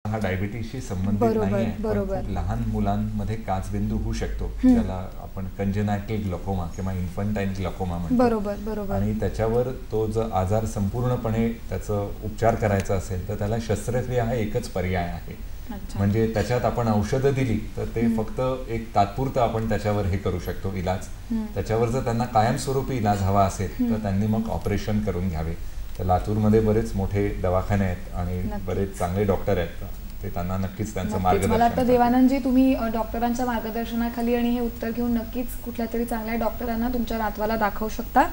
हा डायबिटीसशी संबंधित नाही आहे, पण खूप लहान मुलांमध्ये काचबिंदू होऊ शकतो, ज्याला आपण कंजेनायटल ग्लकोमा किंवा इन्फंटाईल ग्लकोमा म्हणतो. आणि त्याच्यावर तो जर आजार संपूर्णपणे त्याचं उपचार करायचा असेल तर त्याला शस्त्रक्रिया हा एकच पर्याय आहे. म्हणजे त्याच्यात आपण औषधं दिली तर ते फक्त एक तात्पुरतं आपण त्याच्यावर हे करू शकतो इलाज. त्याच्यावर जर त्यांना कायमस्वरूपी इलाज हवा असेल तर त्यांनी मग ऑपरेशन करून घ्यावे. तर लातूरमध्ये बरेच मोठे दवाखाने आहेत आणि बरेच चांगले डॉक्टर आहेत, ते त्यांना नक्कीच त्यांचं मार्गदर्शन. मला वाटतं देवानंदजी तुम्ही डॉक्टरांच्या मार्गदर्शनाखाली आणि हे उत्तर घेऊन नक्कीच कुठल्या तरी चांगल्या डॉक्टरांना तुमच्या नातवाला दाखवू शकता.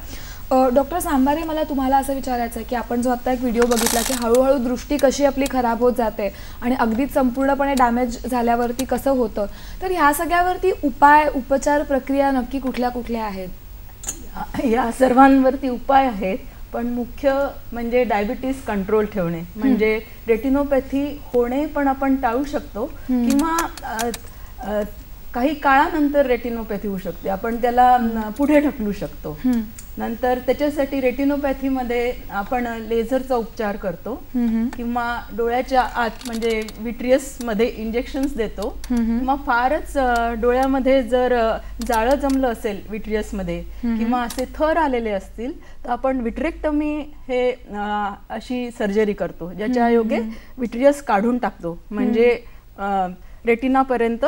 डॉक्टर सांबारे, मला तुम्हाला असं विचारायचं आहे की आपण जो आता एक व्हिडिओ बघितला की हळूहळू दृष्टी कशी आपली खराब होत जाते आणि अगदीच संपूर्णपणे डॅमेज झाल्यावरती कसं होतं, तर ह्या सगळ्यावरती उपचार प्रक्रिया नक्की कुठल्या कुठल्या आहेत? या सर्वांवरती उपाय आहेत, पण मुख्य म्हणजे डायबिटीस कंट्रोल ठेवणे, म्हणजे रेटिनोपॅथी होणे पण आपण टाळू शकतो किंवा काही काळानंतर रेटिनोपॅथी होऊ शकते, आपण त्याला पुढे ढकलू शकतो. नंतर त्याच्यासाठी रेटिनोपॅथीमध्ये आपण लेझरचा उपचार करतो किंवा डोळ्याच्या आत म्हणजे विट्रियसमध्ये इंजेक्शन्स देतो, किंवा फारच डोळ्यामध्ये जर जाळं जमलं असेल विट्रियसमध्ये किंवा असे थर आलेले असतील तर आपण विट्रेक्टमी हे अशी सर्जरी करतो, ज्याच्या योगे विट्रियस काढून टाकतो, म्हणजे रेटिनापर्यंत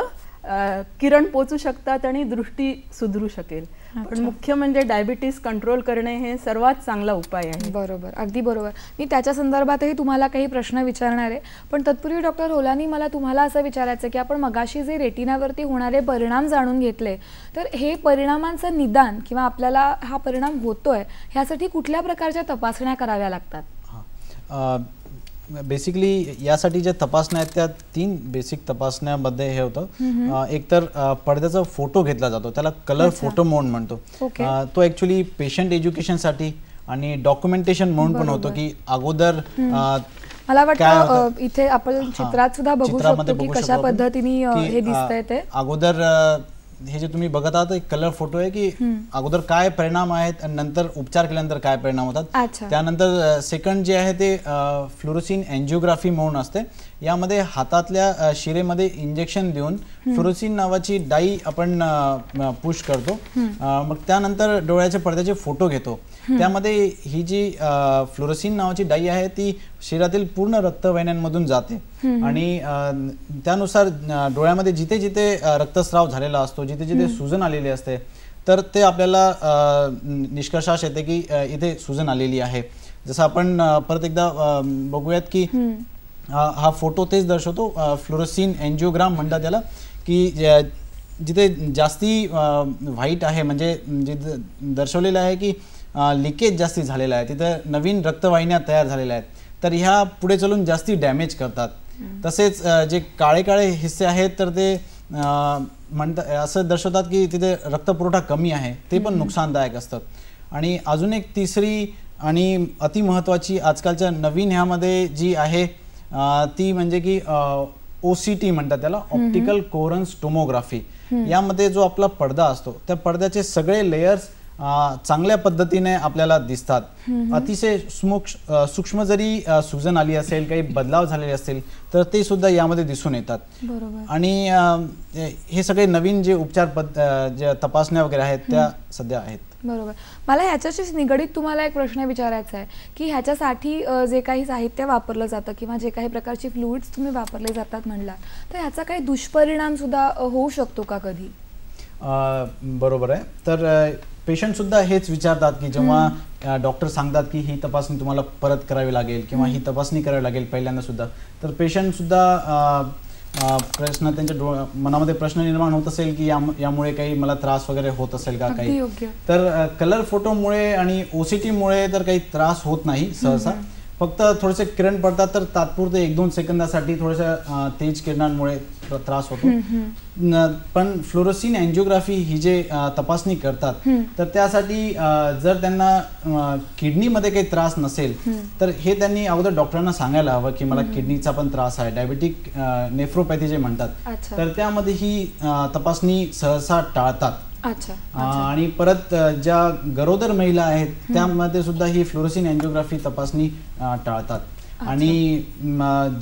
किरण पोचू शकतात आणि दृष्टी सुधरू शकेल. पण मुख्य म्हणजे डायबिटीस कंट्रोल करणे हे सर्वात चांगला उपाय आहे. बरोबर, अगदी बरोबर. मी त्याच्या संदर्भातही तुम्हाला काही प्रश्न विचारणार आहे, पण तत्पूर्वी डॉक्टर होलानी मला तुम्हाला असं विचारायचं की आपण मगाशी जे रेटिनावरती होणारे परिणाम जाणून घेतले, तर हे परिणामांचं निदान किंवा आपल्याला हा परिणाम होतोय ह्यासाठी कुठल्या प्रकारच्या तपासण्या कराव्या लागतात? बेसिकली यासाठी ज्या तपासण्या आहेत त्या 3 बेसिक तपासण्यामध्ये हे होतं. एक तर पडद्याचा फोटो घेतला जातो, त्याला कलर फोटो म्हणून म्हणतो. तो ॲक्च्युली पेशंट एज्युकेशनसाठी आणि डॉक्युमेंटेशन म्हणून पण होतो की अगोदर मला वाटतं इथे आपण चित्रात सुद्धा बघू शकतो की कशा पद्धतीने हे दिसतंय. ते अगोदर हे जे तुम्ही बघत आहात एक कलर फोटो आहे की अगोदर काय परिणाम आहेत आणि नंतर उपचार केल्यानंतर काय परिणाम होतात. त्यानंतर सेकंड जे आहे ते फ्लोरोसिन एन्जिओग्राफी म्हणून असते. यामध्ये हातातल्या शिरेमध्ये इंजेक्शन देऊन फ्लोरोसिन नावाची डाई आपण पुश करतो. मग त्यानंतर डोळ्याच्या पडद्याचे फोटो घेतो. त्यामध्ये ही जी फ्लोरोसिन नावाची डाई आहे ती शरीरातील पूर्ण रक्तवाहिन्यांमधून जाते आणि त्यानुसार डोळ्यामध्ये जिथे जिथे रक्तस्राव झालेला असतो, जिथे जिथे सुजन आलेली असते, तर ते आपल्याला निष्कर्षास येते की इथे सुजन आलेली आहे. जसं आपण परत एकदा बघूयात की हा फोटो तेच दर्शवतो. फ्लोरोसिन एन्जिओग्राम म्हणतात त्याला, की जिथे जास्ती व्हाईट आहे म्हणजे जिथे दर्शवलेलं आहे की लिकेज जास्ती झालेला आहे, तिथं नवीन रक्तवाहिन्या तयार झालेल्या आहेत, तर ह्या पुढे चलून जास्ती डॅमेज करतात. तसेच जे काळे काळे हिस्से आहेत तर ते म्हणतात असं दर्शवतात की तिथे रक्तपुरवठा कमी आहे, ते पण नुकसानदायक असतं. आणि अजून एक तिसरी आणि अतिमहत्त्वाची आजकालच्या नवीन ह्यामध्ये जी आहे ती म्हणजे की OCT म्हणतात त्याला, ऑप्टिकल कोहरन्स टोमोग्राफी. यामध्ये जो आपला पडदा असतो त्या पडद्याचे सगळे लेयर्स चांगल्या पद्धतीने आपल्याला दिसतात. अतिशय सूक्ष्म जरी सुजन आली असेल, काही बदलाव झालेले असतील तर ते सुद्धा यामध्ये दिसून येतात. आणि हे सगळे नवीन जे उपचार जे तपासण्या वगैरे आहेत त्या सध्या आहेत. बरोबर. मला ह्याच्याशी निगडीत तुम्हाला एक प्रश्न विचारायचा आहे की ह्याच्यासाठी जे काही साहित्य वापरलं जातं किंवा जे काही प्रकारची फ्लुइड्स तुम्ही वापरले जातात म्हणला, तर ह्याचा काही दुष्परिणाम सुद्धा होऊ शकतो का कधी? बरोबर आहे. तर पेशंट सुद्धा हेच विचारतात की जेव्हा डॉक्टर सांगतात की ही तपासणी तुम्हाला परत करावी लागेल किंवा ही तपासणी करावी लागेल पहिल्यांदा सुद्धा, तर पेशंट सुद्धा प्रश्न त्यांच्या मनामध्ये प्रश्न निर्माण होत असेल की यामुळे काही मला त्रास वगैरे होत असेल का काही. तर कलर फोटोमुळे आणि OCT मुळे तर काही त्रास होत नाही सहसा, फक्त थोडेसे किरण पडतात तर तात्पुरते 1-2 सेकंदासाठी थोड्याशा तेज किरणांमुळे त्रास होतो. पण फ्लोरोसिन एन्जिओग्राफी ही जे तपासणी करतात तर त्यासाठी जर त्यांना किडनीमध्ये काही त्रास नसेल तर हे त्यांनी अगोदर डॉक्टरांना सांगायला हवं की मला किडनीचा पण त्रास आहे, डायबेटिक नेफ्रोपॅथी जे म्हणतात, तर त्यामध्ये ही तपासणी सहसा टाळतात. आणि परत ज्या गरोदर महिला आहेत त्यामध्ये सुद्धा ही फ्लोरोसिन एन्जिओग्राफी तपासणी टाळतात. आणि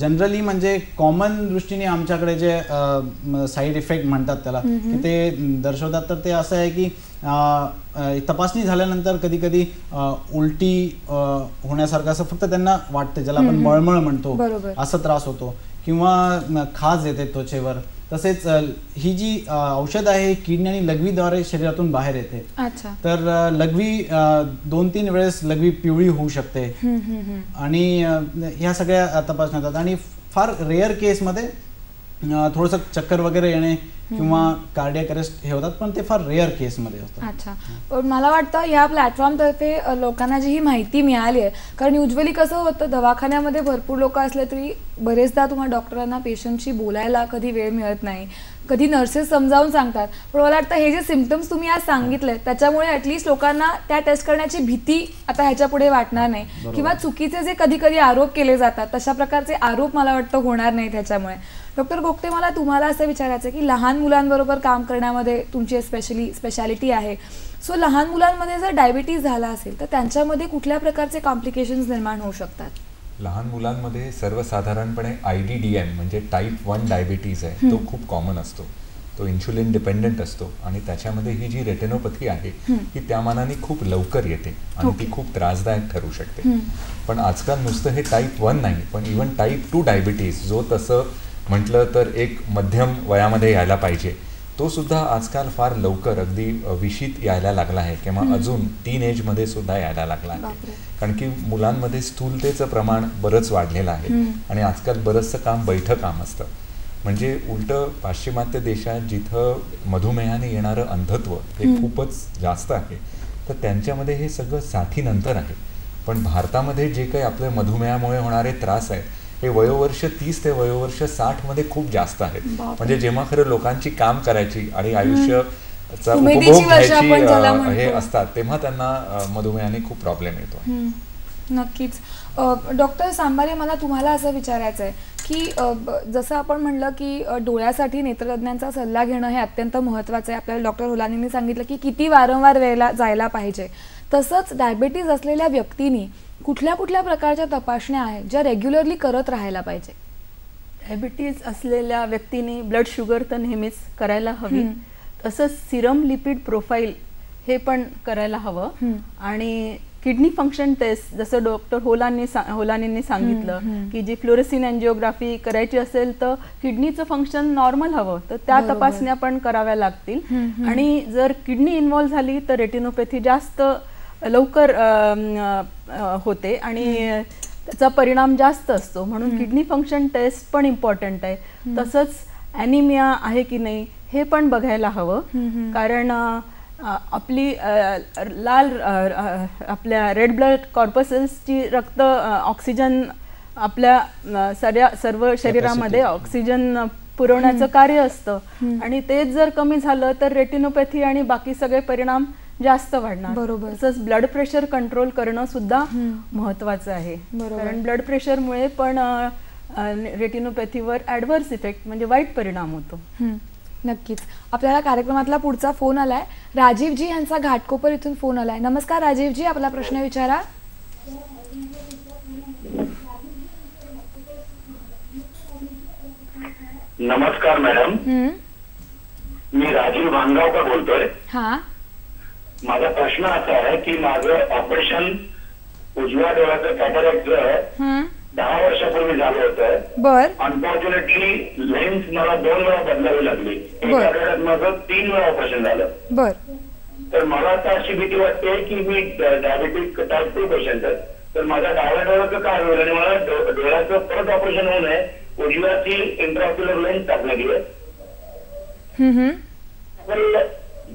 जनरली म्हणजे कॉमन दृष्टीने आमच्याकडे जे साईड इफेक्ट म्हणतात त्याला की ते दर्शवतात, तर ते असं आहे की तपासणी झाल्यानंतर कधी कधी उलटी होण्यासारखं असं फक्त त्यांना वाटतं, ज्याला आपण मळमळ म्हणतो, असं त्रास होतो किंवा खाज येते त्वचेवर. तसेच ही जी औषध आहे किडनी आणि लघवीद्वारे शरीरातून बाहेर येते. तर लघवी 2-3 वेळेस लघवी पिवळी होऊ शकते आणि ह्या सगळ्या तपासण्या होतात. आणि फार रेअर केसमध्ये थोडंसं चक्कर वगैरे येणे किंवा कार्डियक अरेस्ट हे होतात, पण ते फार रेअर केसमध्ये होतात. अच्छा, पण मला वाटतं ह्या प्लॅटफॉर्मतर्फे लोकांना जी ही माहिती मिळाली आहे, कारण युजली कसं होतं दवाखान्यामध्ये भरपूर लोक असले तरी बरेचदा तुम्हाला डॉक्टरांना पेशंटशी बोलायला कधी वेळ मिळत नाही, कधी नर्सेस समजावून सांगतात. पण मला वाटतं हे जे सिम्पटम्स तुम्ही आज सांगितले त्याच्यामुळे ॲटलिस्ट लोकांना त्या टेस्ट करण्याची भीती आता ह्याच्या पुढे वाटणार नाही, किंवा चुकीचे जे कधी कधी आरोप केले जातात तशा प्रकारचे आरोप मला वाटतं होणार नाही त्याच्यामुळे. डॉक्टर गोगटे, मला तुम्हाला असं विचारायचं आहे की लहान मुलांबरोबर काम करण्यामध्ये तुमची स्पेशालिटी आहे. सो लहान मुलांमध्ये जर डायबिटीज झाला असेल तर त्यांच्यामध्ये कुठल्या प्रकारचे कॉम्प्लिकेशन्स निर्माण होऊ शकतात? लहान मुलांमध्ये सर्वसाधारणपणे IDDM म्हणजे टाईप 1 डायबिटीज आहे तो खूप कॉमन असतो. तो इन्शुलिन डिपेंडंट असतो आणि त्याच्यामध्ये ही जी रेटिनोपॅथी आहे ही त्या मानाने खूप लवकर येते आणि ती खूप त्रासदायक ठरू शकते. पण आजकाल नुसतं हे टाईप 1 नाही, पण इव्हन टाईप 2 डायबिटीज जो तसं म्हटलं तर एक मध्यम वयामध्ये यायला पाहिजे, तो सुद्धा आजकाल फार लवकर अगदी 20शीत यायला लागला आहे किंवा अजून टीनएजमध्ये सुद्धा यायला लागला आहे. कारण की मुलांमध्ये स्थूलतेचं प्रमाण बरंच वाढलेलं आहे आणि आजकाल बरंचसं काम बैठं काम असतं. म्हणजे उलटं पाश्चिमात्य देशात जिथं मधुमेहाने येणारं अंधत्व हे खूपच जास्त आहे, तर त्यांच्यामध्ये हे सगळं 60 नंतर आहे. पण भारतामध्ये जे काही आपल्या मधुमेहामुळे होणारे त्रास आहेत हे वयोवर्ष 30 ते वयोवर्ष 60 मध्ये खूप जास्त आहेत. म्हणजे जेव्हा खरं लोकांची काम करायची आणि आयुष्याचा उपभोग घ्यायची हे असतात तेव्हा त्यांना मधुमेहाने खूप प्रॉब्लेम येतो. नक्कीच. डॉक्टर सांबारे, मला तुम्हाला असं विचारायचं आहे की जसं आपण म्हणलं की डोळ्यासाठी नेत्रतज्ञांचा सल्ला घेणं हे अत्यंत महत्त्वाचं आहे. आपल्याला डॉक्टर होलानींनी सांगितलं की किती वारंवार वेळेला जायला पाहिजे. तसंच डायबिटीज असलेल्या व्यक्तींनी कुठल्या कुठल्या प्रकारच्या तपासण्या आहेत ज्या रेग्युलरली करत राहायला पाहिजे? डायबिटीज असलेल्या व्यक्तींनी ब्लड शुगर तर नेहमीच करायला हवी, तसंच सिरम लिपिड प्रोफाईल हे पण करायला हवं. आणि किडनी फंक्शन टेस्ट जसं डॉक्टर होलानींनी सांगितलं की जी फ्लोरोसिन एंजिओग्राफी करायची असेल तर किडनीचं फंक्शन नॉर्मल हवं, तर त्या तपासण्या पण कराव्या लागतील. आणि जर किडनी इन्व्हॉल्व झाली तर रेटिनोपॅथी जास्त लवकर होते आणि त्याचा परिणाम जास्त असतो, म्हणून किडनी फंक्शन टेस्ट पण इम्पॉर्टंट आहे. तसंच ॲनिमिया आहे की नाही हे पण बघायला हवं, कारण आपली आपल्या रेड ब्लड कॉर्पसेल्सची रक्त ऑक्सिजन आपल्या सर्व शरीरामध्ये ऑक्सिजन पुरवण्याचं कार्य असतं आणि तेच जर कमी झालं तर रेटिनोपॅथी आणि बाकी सगळे परिणाम जास्त वाढणार. बरोबर. तसंच ब्लड प्रेशर कंट्रोल करणं सुद्धा महत्वाचं आहे, कारण ब्लड प्रेशरमुळे पण रेटिनोपॅथीवर ॲडव्हर्स इफेक्ट म्हणजे वाईट परिणाम होतो. नक्कीच. आपल्याला कार्यक्रमातला पुढचा फोन आलाय. राजीवजी यांचा घाटकोपर इथून फोन आलाय. नमस्कार राजीवजी, आपला प्रश्न विचारा. नमस्कार मॅडम, मी राजीव भांगावकर बोलतोय. हा, माझा प्रश्न असा आहे की माझं ऑपरेशन उजव्या डोळ्याचं कॅटरॅक्टचं 10 वर्षापूर्वी झालं होतं. बर. अनफॉर्च्युनेटली लेन्स मला 2 वेळा बदलावी लागली. एका वेळेत माझं 3 वेळा ऑपरेशन झालं. बर. तर मला आता अशी भीती वाटते की मी डायबिटीज टाईप 2 पेशंट आहे, तर माझ्या डाव्या डोळ्याचं काय होईल आणि मला डोळ्याचं परत ऑपरेशन होऊ नये उजव्याची इंट्राक्युलर लेन्स टाकलेली आहे,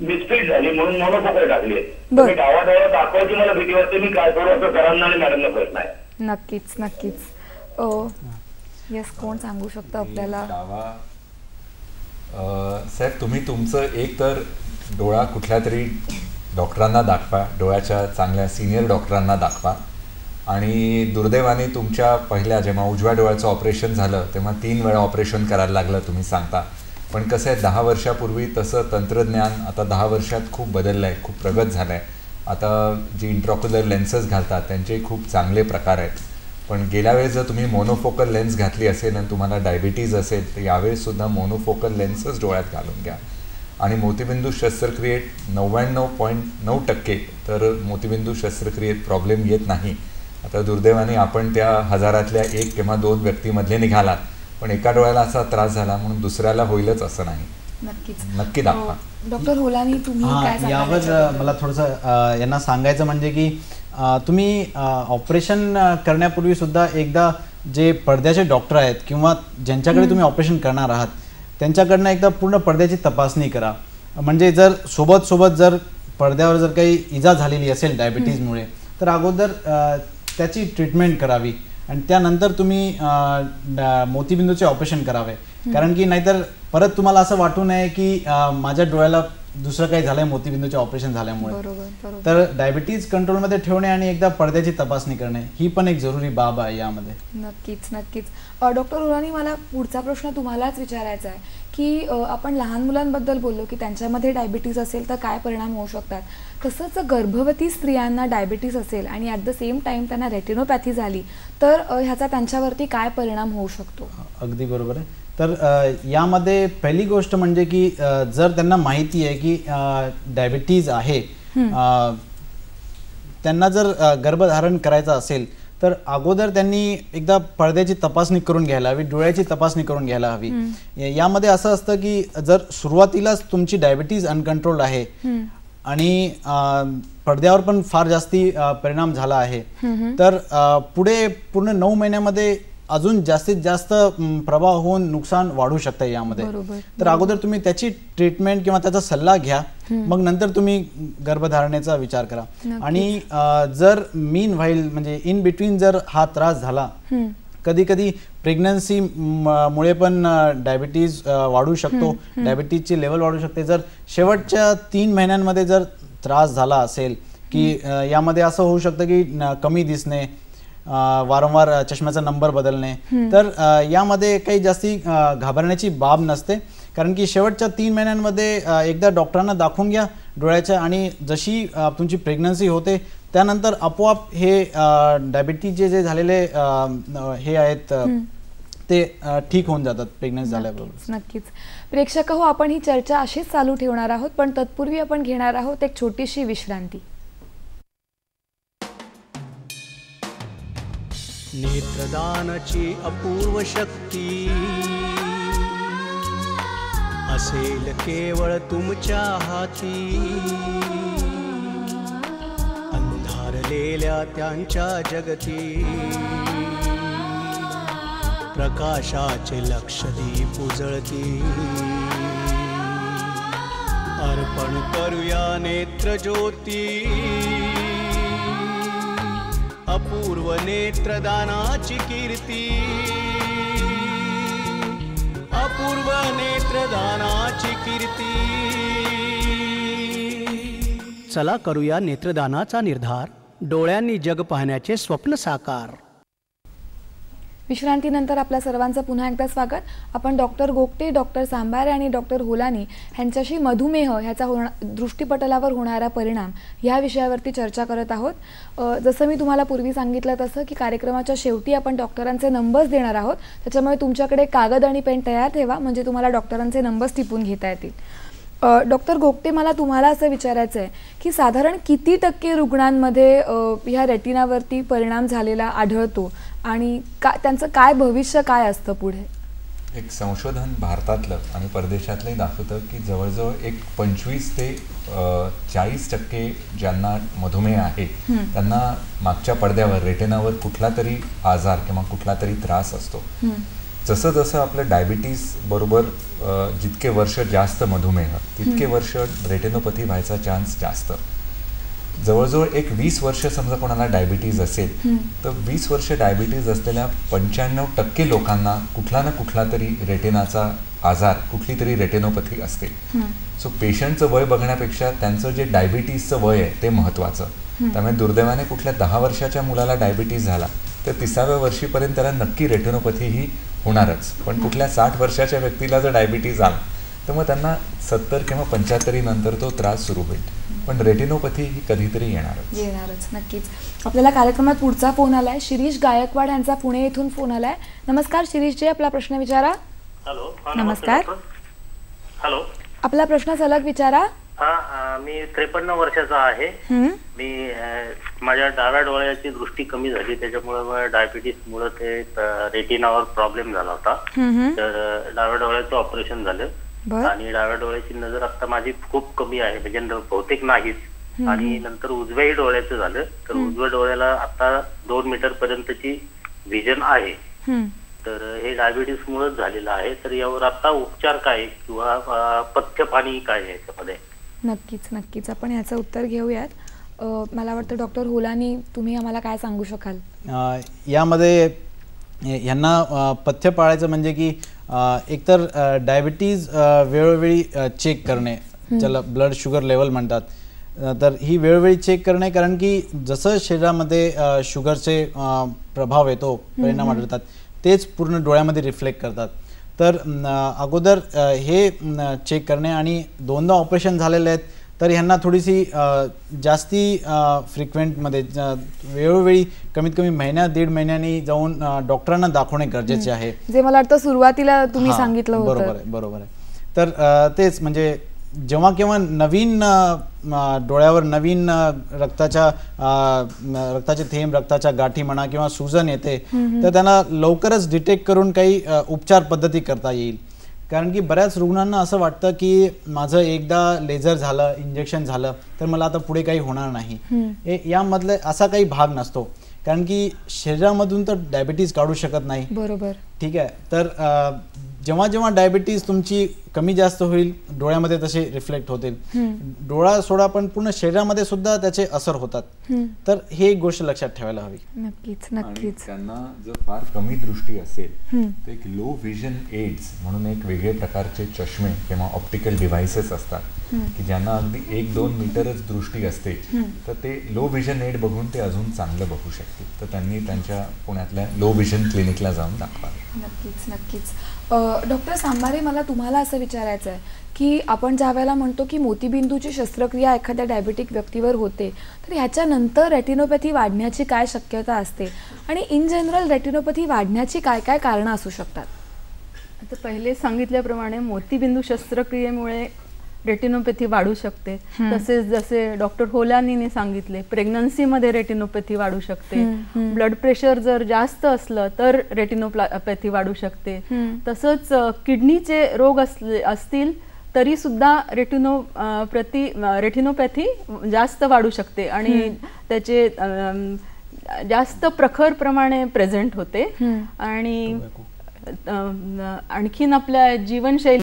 मिसफिट झाली म्हणून मोनोफोकल टाकली आहे. मी डावा डोळा दाखवायची मला भीती वाटते. मी काय करू असं सरांना आणि मॅडमला प्रश्न आहे. नक्कीच नक्कीच. यस, कोण सांगू शकतं आपल्याला? साहेब, तुम्ही तुमचं एक तर डोळा कुठल्या तरी डॉक्टरांना दाखवा, डोळ्याच्या चांगल्या सिनियर डॉक्टरांना दाखवा. आणि दुर्दैवाने तुमच्या पहिल्या जेव्हा उजव्या डोळ्याचं ऑपरेशन झालं तेव्हा 3 वेळा ऑपरेशन करायला लागलं तुम्ही सांगता. पण कसं आहे, 10 वर्षापूर्वी तसं तंत्रज्ञान आता 10 वर्षात खूप बदललं आहे, खूप प्रगत झालं आहे. आता जी इंट्रॉक्युलर लेन्सेस घालतात त्यांचे खूप चांगले प्रकार आहेत. पण गेल्या वेळेस जर तुम्ही मोनोफोकल लेन्स घातली असेल आणि तुम्हाला डायबिटीज असेल तर यावेळेस सुद्धा मोनोफोकल लेन्सच डोळ्यात घालून घ्या. आणि मोतीबिंदू शस्त्रक्रियेत 99.9% तर मोतीबिंदू शस्त्रक्रियेत प्रॉब्लेम येत नाही. आता दुर्दैवाने आपण त्या हजारातल्या 1 किंवा 2 व्यक्तीमधले निघालात, पण एका डोळ्याला असा त्रास झाला म्हणून दुसऱ्याला होईलच असं नाही. नक्की दाखवा. डॉक्टर होलानी तुम्ही काय यावर मला थोडंसं यांना सांगायचं म्हणजे की तुम्ही ऑपरेशन करण्यापूर्वी सुद्धा एकदा जे पडद्याचे डॉक्टर आहेत किंवा ज्यांच्याकडे तुम्ही ऑपरेशन करणार आहात त्यांच्याकडनं एकदा पूर्ण पडद्याची तपासणी करा. म्हणजे जर सोबत जर पडद्यावर जर काही इजा झालेली असेल डायबिटीजमुळे तर अगोदर त्याची ट्रीटमेंट करावी आणि त्यानंतर तुम्ही मोतीबिंदूचे ऑपरेशन करावे. कारण की नाहीतर परत तुम्हाला असं वाटू नये की माझ्या डोळ्याला दुसरं काही झालंय मोतीबिंदूचे ऑपरेशन झाल्यामुळे. तर डायबिटीज कंट्रोलमध्ये ठेवणे आणि एकदा पडद्याची तपासणी करणे ही पण एक जरुरी बाब आहे यामध्ये. नक्कीच. डॉक्टर होलानी मला पुढचा प्रश्न तुम्हालाच विचारायचा आहे की आपण लहान मुलांबद्दल बोललो की त्यांच्यामध्ये डायबिटीज असेल तर काय परिणाम होऊ शकतात. तसंच गर्भवती स्त्रियांना डायबिटीज असेल आणि ॲट द सेम टाइम त्यांना रेटिनोपॅथी झाली तर ह्याचा त्यांच्यावरती काय परिणाम होऊ शकतो. अगदी बरोबर आहे. तर यामध्ये पहिली गोष्ट म्हणजे की जर त्यांना माहिती आहे की डायबिटीज आहे, त्यांना जर गर्भधारण करायचं असेल तर अगोदर त्यांनी एकदा पडद्याची तपासणी करून घ्यायला हवी, डोळ्याची तपासणी करून घ्यायला हवी. यामध्ये असं असतं की जर सुरुवातीलाच तुमची डायबिटीज अनकंट्रोल्ड आहे आणि पडद्यावर पण फार जास्ती परिणाम झाला आहे तर पुढे पूर्ण 9 महिन्यामध्ये अजून जास्तीत जास्त प्रभाव होऊन नुकसान वाढू शकतं यामध्ये. तर अगोदर तुम्ही त्याची ट्रीटमेंट किंवा त्याचा सल्ला घ्या, मग नंतर तुम्ही गर्भधारणेचा विचार करा. आणि जर मीन व्हाईल म्हणजे इन बिटवीन जर हा त्रास झाला, कधी कधी प्रेग्नन्सी मुळे पण डायबिटीज वाढू शकतो, डायबिटीजची लेवल वाढू शकते. जर शेवटच्या 3 महिन्यांमध्ये जर त्रास झाला असेल की यामध्ये असं होऊ शकतं की कमी दिसणे, वारंवार चष्म्याचा नंबर बदलणे, तर यामध्ये काही जास्ती घाबरण्याची बाब नसते. कारण की शेवटच्या 3 महिन्यांमध्ये एकदा डॉक्टरांना दाखवून घ्या डोळ्याच्या आणि जशी तुमची प्रेग्नन्सी होते त्यानंतर आपोआप हे डायबिटीज जे झालेले हे आहेत ते ठीक होऊन जातात प्रेग्नन्सी झाल्याबरोबर. नक्कीच. प्रेक्षक हो, आपण ही चर्चा अशीच चालू ठेवणार आहोत, पण तत्पूर्वी आपण घेणार आहोत एक छोटीशी विश्रांती. नेत्रदानाची अपूर्व शक्ती असेल केवळ तुमच्या हाती. अंधारलेल्या त्यांच्या जगती प्रकाशाचे लक्षदीप उजळती. अर्पण करूया नेत्रज्योती, अपूर्व नेत्रदानाची कीर्ती. अपूर्व नेत्रदानाची कीर्ती. चला करूया नेत्रदानाचा निर्धार, डोळ्यांनी जग पाहण्याचे स्वप्न साकार. विश्रांतीनंतर आपल्या सर्वांचं पुन्हा एकदा स्वागत. आपण डॉक्टर गोगटे, डॉक्टर सांबारे आणि डॉक्टर होलानी यांच्याशी मधुमेह ह्याचा दृष्टीपटलावर होणारा परिणाम ह्या विषयावरती चर्चा करत आहोत. जसं मी तुम्हाला पूर्वी सांगितलं तसं की कार्यक्रमाच्या शेवटी आपण डॉक्टरांचे नंबर्स देणार आहोत, त्याच्यामुळे तुमच्याकडे कागद आणि पेन तयार ठेवा म्हणजे तुम्हाला डॉक्टरांचे नंबर्स टिपून घेता येतील. डॉक्टर गोगटे, मला तुम्हाला असं विचारायचं आहे की साधारण किती टक्के रुग्णांमध्ये ह्या रेटिनावरती परिणाम झालेला आढळतो आणि त्यांचं काय भविष्य काय असतं पुढे? एक संशोधन भारतातलं आणि परदेशातलंही दाखवतं की जवळजवळ एक 25 ते 40% ज्यांना मधुमेह आहे त्यांना मागच्या पडद्यावर रेटिनावर कुठला तरी आजार किंवा कुठला तरी त्रास असतो. जसं जसं आपलं डायबिटीज बरोबर जितके वर्ष जास्त मधुमेह तितके वर्ष रेटिनोपॅथी व्हायचा चान्स जास्त. जवळजवळ एक 20 वर्ष समजा कोणाला डायबिटीज असेल तर 20 वर्ष डायबिटीज असलेल्या 95% लोकांना कुठला ना कुठला तरी रेटिनाचा आजार, कुठली तरी रेटिनोपॅथी असते. सो पेशंटचं वय बघण्यापेक्षा त्यांचं जे डायबिटीजचं वय आहे ते महत्त्वाचं. त्यामुळे दुर्दैवाने कुठल्या 10 वर्षाच्या मुलाला डायबिटीज झाला तर 30व्या वर्षीपर्यंत त्याला नक्की रेटिनोपॅथी ही होणारच. पण कुठल्या 60 वर्षाच्या व्यक्तीला जर डायबिटीज आला तर मग त्यांना 70 किंवा 75 नंतर तो त्रास सुरू होईल. पण रेटिनोपॅथी ही कधीतरी येणारच नक्कीच. आपल्याला कार्यक्रमात पुढचा फोन आलाय. शिरीष गायकवाड यांचा पुणे येथून फोन आलाय. नमस्कार शिरीषजी, आपला प्रश्न विचारा. हॅलो. नमस्कार. हॅलो. आपला प्रश्न सलग विचारा. मी 53 वर्षाचा आहे. मी माझ्या डाव्या डोळ्याची दृष्टी कमी झाली, त्याच्यामुळे डायबिटीस मुळे ते रेटिनावर प्रॉब्लेम झाला होता. तर डाव्या डोळ्याचं ऑपरेशन झालं आणि डाव्या डोळ्याची नजर आता माझी खूप कमी आहे, म्हणजे बहुतेक नाहीच. आणि नंतर उजव्याही डोळ्याचं झालं, तर उजव्या डोळ्याला आता 2 मीटर पर्यंतची व्हिजन आहे. तर हे डायबिटीस मुळेच झालेलं आहे. तर यावर आता उपचार काय किंवा पथ्य पाणी काय आहे याच्यामध्ये? नक्कीच आपण ह्याचं उत्तर घेऊयात. मला वाटतं डॉक्टर होलानी तुम्ही आम्हाला काय सांगू शकाल यामध्ये? यांना पथ्य पाळायचं म्हणजे की एकतर डायबिटीज वेळोवेळी चेक करणे, ज्याला ब्लड शुगर लेवल म्हणतात. तर ही वेळोवेळी चेक करणे, कारण की जसं शरीरामध्ये शुगरचे प्रभाव येतो, परिणाम आढळतात, तेच पूर्ण डोळ्यामध्ये रिफ्लेक्ट करतात. तर अगोदर हे चेक करणे, आणि 2दा ऑपरेशन झालेले आहेत तर ह्यांना थोडीशी जास्ती फ्रिक्वेंटमध्ये वेळोवेळी कमीत कमी महिन्या-दीड महिन्यांनी जाऊन डॉक्टरांना दाखवणे गरजेचे आहे. जे मला वाटतं सुरुवातीला तुम्ही सांगितलं होतं. बरोबर आहे. तर तेच म्हणजे जेव्हा केव्हा नवीन डोळ्यावर नवीन रक्ताचे थेंब, रक्ताच्या गाठी म्हणा किंवा सूजन येते, तर त्यांना लवकरच डिटेक्ट करून काही उपचार पद्धती करता येईल. कारण की बऱ्याच रुग्णांना असं वाटतं की माझं एकदा लेझर झालं, इंजेक्शन झालं, तर मला आता पुढे काही होणार नाही. यामधले असा काही भाग नसतो, कारण की शरीरामधून तर डायबिटीज काढू शकत नाही. बरोबर. ठीक आहे. तर जेव्हा जेव्हा डायबिटीज तुमची कमी जास्त होईल, डोळ्यामध्ये तसे रिफ्लेक्ट होतील. डोळा सोडा पण पूर्ण शरीरामध्ये सुद्धा त्याचे असर होतात. तर हे एक गोष्ट लक्षात ठेवायला हवी. नक्कीच. त्यांना जर फार कमी दृष्टी असेल तर एक लो व्हिजन एड्स म्हणून एक वेगळे प्रकारचे चष्मे किंवा ऑप्टिकल डिव्हाइसेस असतात की ज्यांना अगदी 1-2 मीटरच दृष्टी असते, तर ते लो व्हिजन एड बघून ते अजून चांगलं बघू शकतील. तर त्यांनी त्यांच्या पुण्यातल्या लो व्हिजन क्लिनिकला जाऊन दाखवावे. नक्कीच. डॉक्टर सांबारे, मला तुम्हाला असं विचारायचं आहे की आपण ज्या वेळेला म्हणतो की मोतीबिंदूची शस्त्रक्रिया एखाद्या डायबिटिक व्यक्तीवर होते, तर ह्याच्यानंतर रेटिनोपॅथी वाढण्याची काय शक्यता असते, आणि इन जनरल रेटिनोपॅथी वाढण्याची काय काय कारणं असू शकतात? आता पहिले सांगितल्याप्रमाणे मोतीबिंदू शस्त्रक्रियेमुळे रेटिनोपॅथी वाढू शकते. तसेच जसे डॉक्टर होलानीने सांगितले, प्रेग्नन्सीमध्ये रेटिनोपॅथी वाढू शकते. ब्लड प्रेशर जर जास्त असलं तर रेटिनोपॅथी वाढू शकते. तसंच किडनीचे रोग असतील तरी सुद्धा रेटिनोपॅथी जास्त वाढू शकते आणि त्याचे जास्त प्रखर प्रमाणे प्रेझेंट होते. आणि आणखीन आपल्या जीवनशैली